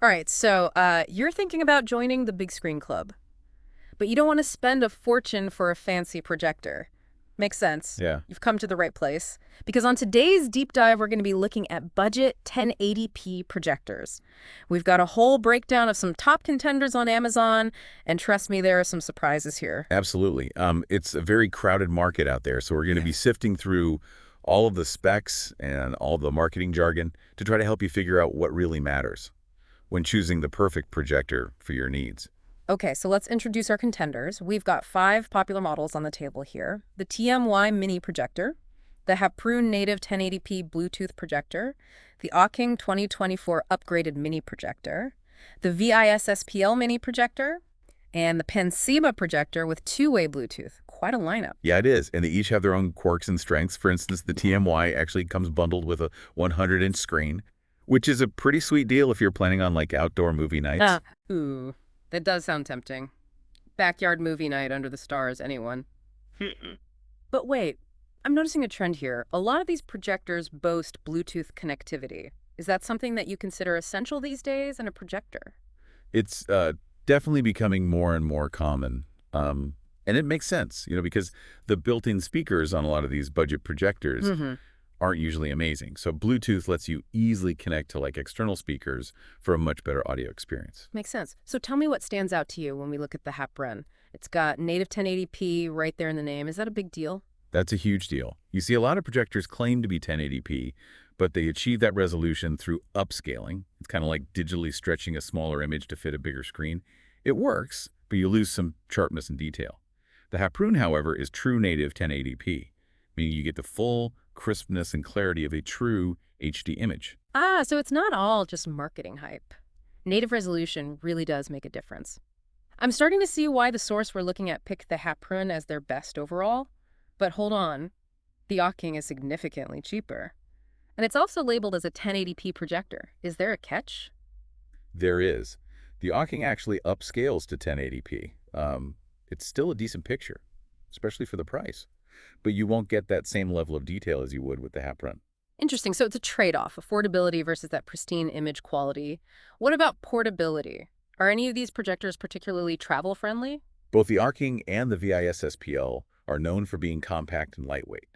All right, so you're thinking about joining the big screen club, but you don't want to spend a fortune for a fancy projector. Makes sense. Yeah, You've come to the right place. Because on today's deep dive, we're going to be looking at budget 1080p projectors. We've got a whole breakdown of some top contenders on Amazon, and trust me, there are some surprises here. absolutely. It's a very crowded market out there, so we're going to be sifting through all of the specs and all the marketing jargon to try to help you figure out what really matters when choosing the perfect projector for your needs. Okay, so let's introduce our contenders. We've got 5 popular models on the table here. The TMY Mini Projector, the Haprun Native 1080p Bluetooth Projector, the Aking 2024 Upgraded Mini Projector, the VISSPL Mini Projector, and the Pensiba Projector with two-way Bluetooth. Quite a lineup. Yeah, it is, and they each have their own quirks and strengths. For instance, the TMY actually comes bundled with a 100-inch screen, which is a pretty sweet deal if you're planning on like outdoor movie nights. Ah, ooh, that does sound tempting. Backyard movie night under the stars, anyone. But wait, I'm noticing a trend here. A lot of these projectors boast Bluetooth connectivity. Is that something that you consider essential these days in a projector? It's definitely becoming more and more common. And it makes sense, because the built-in speakers on a lot of these budget projectors Mm-hmm. aren't usually amazing. So Bluetooth lets you easily connect to like external speakers for a much better audio experience. Makes sense. So tell me what stands out to you when we look at the Haprun. It's got native 1080p right there in the name. Is that a big deal? That's a huge deal. You see, a lot of projectors claim to be 1080p, but they achieve that resolution through upscaling. It's kind of like digitally stretching a smaller image to fit a bigger screen. It works, but you lose some sharpness and detail. The Haprun, however, is true native 1080p, meaning you get the full crispness and clarity of a true HD image. Ah, so it's not all just marketing hype. Native resolution really does make a difference. I'm starting to see why the source we're looking at picked the Haprun as their best overall. But hold on, the Aking is significantly cheaper. And it's also labeled as a 1080p projector. Is there a catch? There is. The Aking actually upscales to 1080p. It's still a decent picture, especially for the price. But you won't get that same level of detail as you would with the Haprun. Interesting. So it's a trade-off, affordability versus that pristine image quality. What about portability? Are any of these projectors particularly travel-friendly? Both the Arking and the VISSPL are known for being compact and lightweight,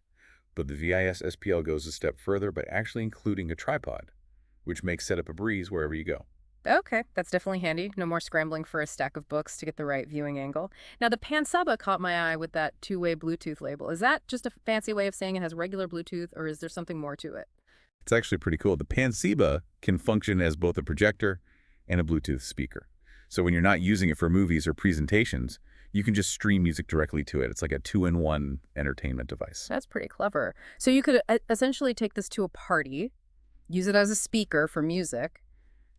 but the VISSPL goes a step further by actually including a tripod, which makes setup a breeze wherever you go. Okay, that's definitely handy. No more scrambling for a stack of books to get the right viewing angle. Now, the Pansaba caught my eye with that two-way Bluetooth label. Is that just a fancy way of saying it has regular Bluetooth, or is there something more to it? It's actually pretty cool. The Panseba can function as both a projector and a Bluetooth speaker. So when you're not using it for movies or presentations, you can just stream music directly to it. It's like a two-in-one entertainment device. That's pretty clever. So you could essentially take this to a party, use it as a speaker for music,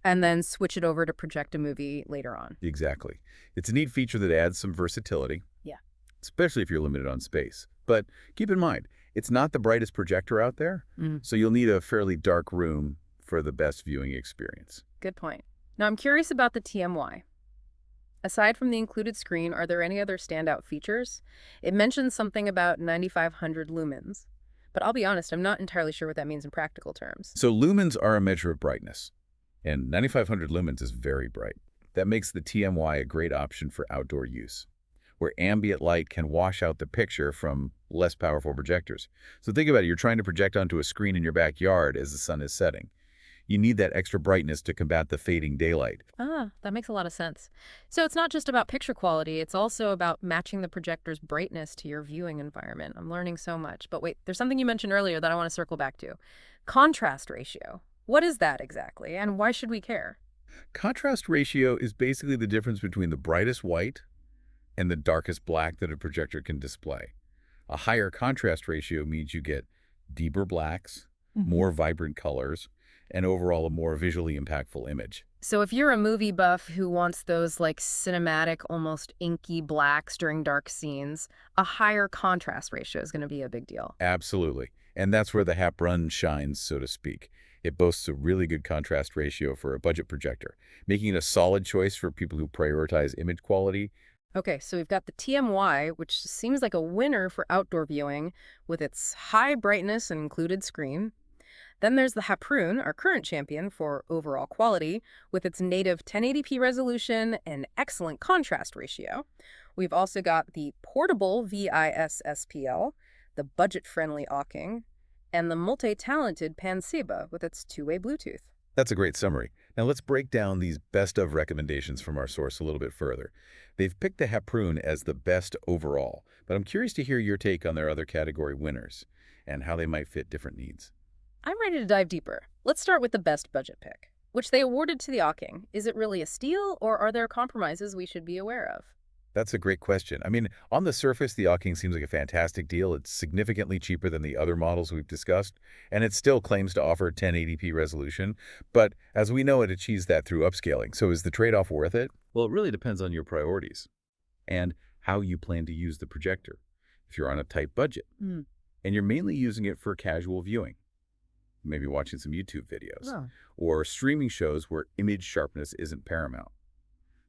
and then switch it over to project a movie later on. Exactly. It's a neat feature that adds some versatility, Yeah. especially if you're limited on space. But keep in mind, it's not the brightest projector out there, Mm, so you'll need a fairly dark room for the best viewing experience. good point. Now, I'm curious about the TMY. Aside from the included screen, are there any other standout features? It mentions something about 9,500 lumens, but I'll be honest, I'm not entirely sure what that means in practical terms. So lumens are a measure of brightness, and 9,500 lumens is very bright. That makes the TMY a great option for outdoor use, where ambient light can wash out the picture from less powerful projectors. So think about it, you're trying to project onto a screen in your backyard as the sun is setting. You need that extra brightness to combat the fading daylight. Ah, that makes a lot of sense. So it's not just about picture quality, it's also about matching the projector's brightness to your viewing environment. I'm learning so much. But wait, there's something you mentioned earlier that I want to circle back to. Contrast ratio. What is that exactly, and why should we care? Contrast ratio is basically the difference between the brightest white and the darkest black that a projector can display. A higher contrast ratio means you get deeper blacks, Mhm. more vibrant colors, and overall a more visually impactful image. So if you're a movie buff who wants those like cinematic, almost inky blacks during dark scenes, a higher contrast ratio is going to be a big deal. Absolutely. And that's where the Haprun shines, so to speak. It boasts a really good contrast ratio for a budget projector, making it a solid choice for people who prioritize image quality. Okay, so we've got the TMY, which seems like a winner for outdoor viewing with its high brightness and included screen. Then there's the Haproon, our current champion for overall quality, with its native 1080p resolution and excellent contrast ratio. We've also got the portable VIS-SPL, the budget-friendly Oking, and the multi-talented Panseba with its two-way Bluetooth. That's a great summary. Now let's break down these best of recommendations from our source a little bit further. They've picked the Haproon as the best overall, but I'm curious to hear your take on their other category winners and how they might fit different needs. I'm ready to dive deeper. Let's start with the best budget pick, which they awarded to the Oking. Is it really a steal, or are there compromises we should be aware of? That's a great question. I mean, on the surface, the Oking seems like a fantastic deal. It's significantly cheaper than the other models we've discussed, and it still claims to offer 1080p resolution. But as we know, it achieves that through upscaling. So is the trade-off worth it? Well, it really depends on your priorities and how you plan to use the projector. If you're on a tight budget and you're mainly using it for casual viewing, maybe watching some YouTube videos, Oh. or streaming shows where image sharpness isn't paramount,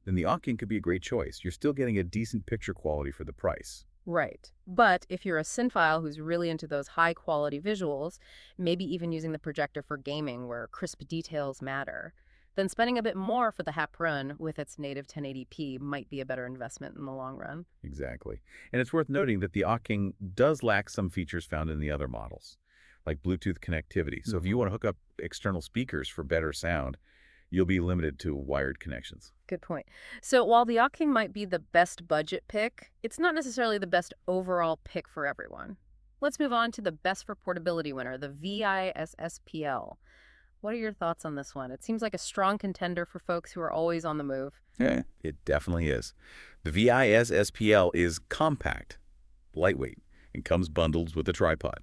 then the Oking could be a great choice. You're still getting a decent picture quality for the price. Right. But if you're a cinephile who's really into those high-quality visuals, maybe even using the projector for gaming where crisp details matter, then spending a bit more for the Haproon with its native 1080p might be a better investment in the long run. Exactly. And it's worth noting that the Oking does lack some features found in the other models, like Bluetooth connectivity. So if you want to hook up external speakers for better sound, you'll be limited to wired connections. Good point. So while the Oking might be the best budget pick, it's not necessarily the best overall pick for everyone. Let's move on to the best for portability winner, the VIS-SPL. What are your thoughts on this one? It seems like a strong contender for folks who are always on the move. Yeah, it definitely is. The VIS SPL is compact, lightweight, and comes bundled with a tripod,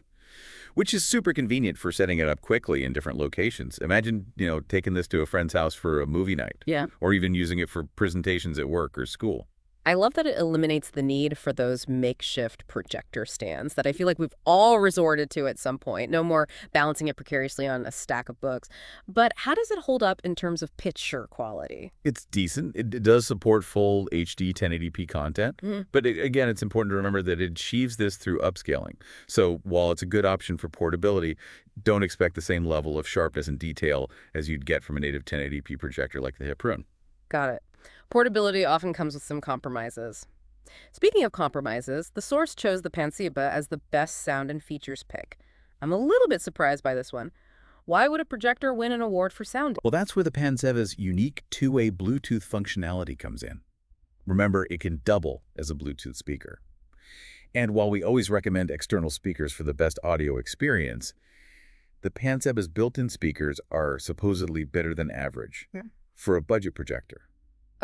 which is super convenient for setting it up quickly in different locations. Imagine, taking this to a friend's house for a movie night, Yeah. or even using it for presentations at work or school. I love that it eliminates the need for those makeshift projector stands that I feel like we've all resorted to at some point. No more balancing it precariously on a stack of books. But how does it hold up in terms of picture quality? It's decent. It does support full HD 1080p content. But again, it's important to remember that it achieves this through upscaling. So while it's a good option for portability, don't expect the same level of sharpness and detail as you'd get from a native 1080p projector like the Haproon. Got it. Portability often comes with some compromises. Speaking of compromises, the source chose the Panseba as the best sound and features pick. I'm a little bit surprised by this one. Why would a projector win an award for sound? Well, that's where the Panseva's unique two-way Bluetooth functionality comes in. Remember, it can double as a Bluetooth speaker. And while we always recommend external speakers for the best audio experience, the Panseba's built-in speakers are supposedly better than average for a budget projector.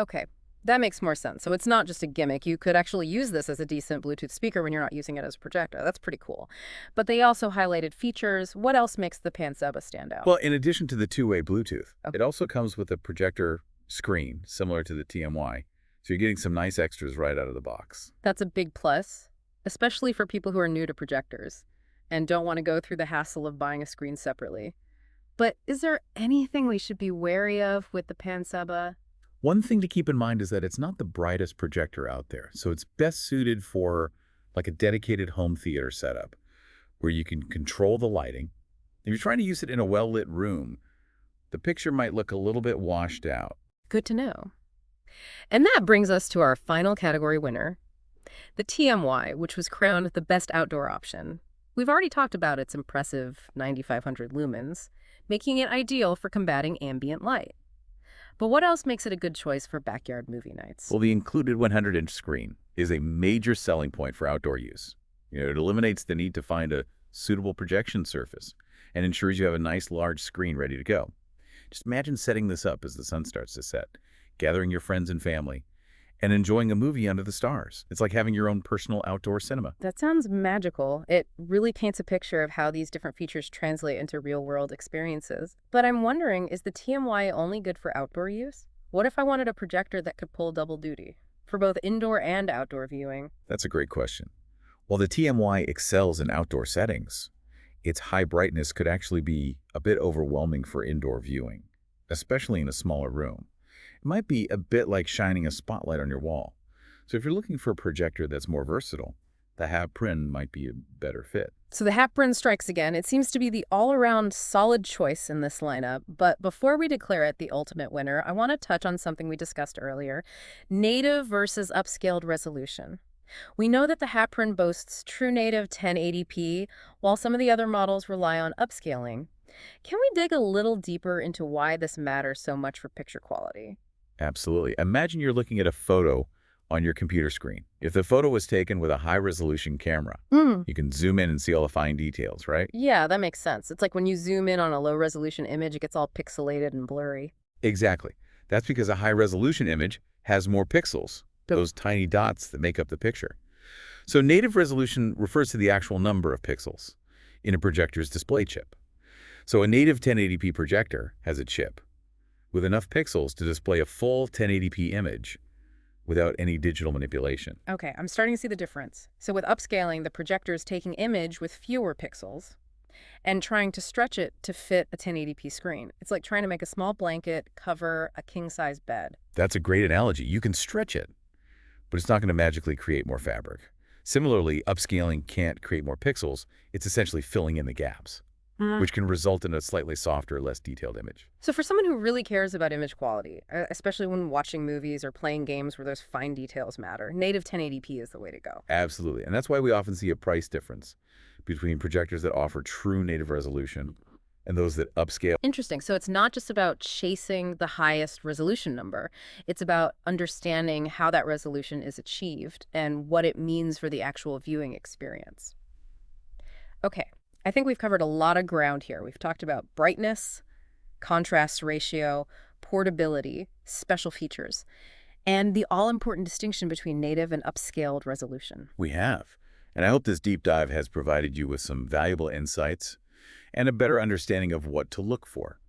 Okay, that makes more sense. So it's not just a gimmick. You could actually use this as a decent Bluetooth speaker when you're not using it as a projector. That's pretty cool. But they also highlighted features. What else makes the Panseba stand out? Well, in addition to the two-way Bluetooth, it also comes with a projector screen similar to the TMY. So you're getting some nice extras right out of the box. That's a big plus, especially for people who are new to projectors and don't want to go through the hassle of buying a screen separately. But is there anything we should be wary of with the Panseba? One thing to keep in mind is that it's not the brightest projector out there, so it's best suited for like a dedicated home theater setup where you can control the lighting. If you're trying to use it in a well-lit room, the picture might look a little bit washed out. Good to know. And that brings us to our final category winner, the TMY, which was crowned the best outdoor option. We've already talked about its impressive 9,500 lumens, making it ideal for combating ambient light. But what else makes it a good choice for backyard movie nights? Well, the included 100-inch screen is a major selling point for outdoor use. It eliminates the need to find a suitable projection surface and ensures you have a nice large screen ready to go. Just imagine setting this up as the sun starts to set, gathering your friends and family, and enjoying a movie under the stars. It's like having your own personal outdoor cinema. That sounds magical. It really paints a picture of how these different features translate into real-world experiences. But I'm wondering, is the TMY only good for outdoor use? What if I wanted a projector that could pull double duty for both indoor and outdoor viewing? That's a great question. While the TMY excels in outdoor settings, its high brightness could actually be a bit overwhelming for indoor viewing, especially in a smaller room. It might be a bit like shining a spotlight on your wall. So if you're looking for a projector that's more versatile, the Haprin might be a better fit. So the Haprin strikes again. It seems to be the all-around solid choice in this lineup. But before we declare it the ultimate winner, I want to touch on something we discussed earlier, native versus upscaled resolution. We know that the Haprin boasts true native 1080p, while some of the other models rely on upscaling. Can we dig a little deeper into why this matters so much for picture quality? Absolutely. Imagine you're looking at a photo on your computer screen. If the photo was taken with a high-resolution camera, Mm. you can zoom in and see all the fine details, right? Yeah, that makes sense. It's like when you zoom in on a low-resolution image, it gets all pixelated and blurry. Exactly. That's because a high-resolution image has more pixels, those tiny dots that make up the picture. So native resolution refers to the actual number of pixels in a projector's display chip. So a native 1080p projector has a chip with enough pixels to display a full 1080p image without any digital manipulation. Okay, I'm starting to see the difference. So with upscaling, the projector is taking image with fewer pixels and trying to stretch it to fit a 1080p screen. It's like trying to make a small blanket cover a king-size bed. That's a great analogy. You can stretch it, but it's not going to magically create more fabric. Similarly, upscaling can't create more pixels. It's essentially filling in the gaps, which can result in a slightly softer, less detailed image. So for someone who really cares about image quality, especially when watching movies or playing games where those fine details matter, native 1080p is the way to go. Absolutely. And that's why we often see a price difference between projectors that offer true native resolution and those that upscale. Interesting. So it's not just about chasing the highest resolution number. It's about understanding how that resolution is achieved and what it means for the actual viewing experience. Okay, I think we've covered a lot of ground here. We've talked about brightness, contrast ratio, portability, special features, and the all-important distinction between native and upscaled resolution. We have. And I hope this deep dive has provided you with some valuable insights and a better understanding of what to look for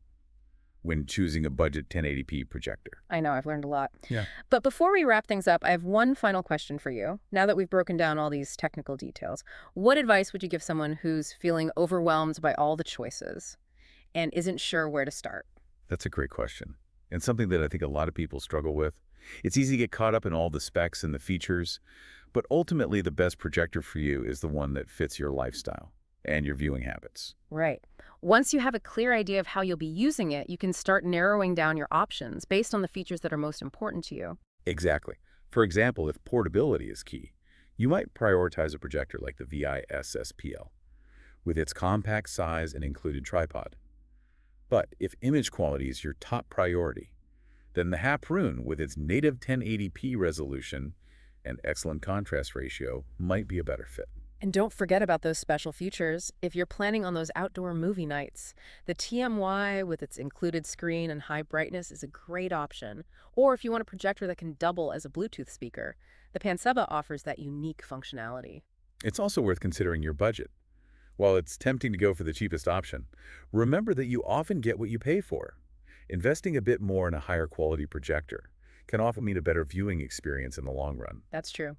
when choosing a budget 1080p projector. I know, I've learned a lot. Yeah. But before we wrap things up, I have one final question for you. Now that we've broken down all these technical details, what advice would you give someone who's feeling overwhelmed by all the choices and isn't sure where to start? That's a great question, and something that I think a lot of people struggle with. It's easy to get caught up in all the specs and the features, but ultimately the best projector for you is the one that fits your lifestyle and your viewing habits. Right. Once you have a clear idea of how you'll be using it, you can start narrowing down your options based on the features that are most important to you. Exactly. For example, if portability is key, you might prioritize a projector like the VISSPL with its compact size and included tripod. But if image quality is your top priority, then the Haprin with its native 1080p resolution and excellent contrast ratio might be a better fit. And don't forget about those special features. If you're planning on those outdoor movie nights, the TMY with its included screen and high brightness is a great option. Or if you want a projector that can double as a Bluetooth speaker, the Panseba offers that unique functionality. It's also worth considering your budget. While it's tempting to go for the cheapest option, remember that you often get what you pay for. Investing a bit more in a higher quality projector can often mean a better viewing experience in the long run. That's true.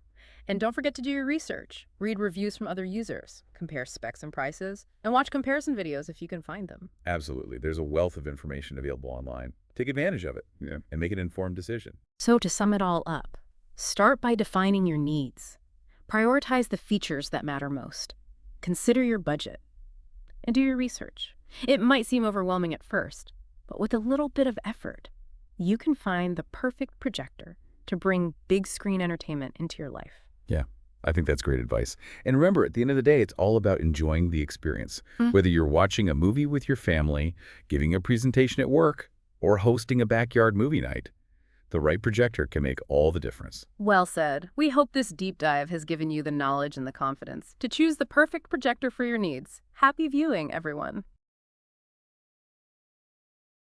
And don't forget to do your research. Read reviews from other users, compare specs and prices, and watch comparison videos if you can find them. Absolutely. There's a wealth of information available online. Take advantage of it and make an informed decision. So to sum it all up, start by defining your needs. Prioritize the features that matter most. Consider your budget. And do your research. It might seem overwhelming at first, but with a little bit of effort, you can find the perfect projector to bring big screen entertainment into your life. Yeah, I think that's great advice. And remember, at the end of the day, it's all about enjoying the experience. Whether you're watching a movie with your family, giving a presentation at work, or hosting a backyard movie night, the right projector can make all the difference. Well said. We hope this deep dive has given you the knowledge and the confidence to choose the perfect projector for your needs. Happy viewing, everyone.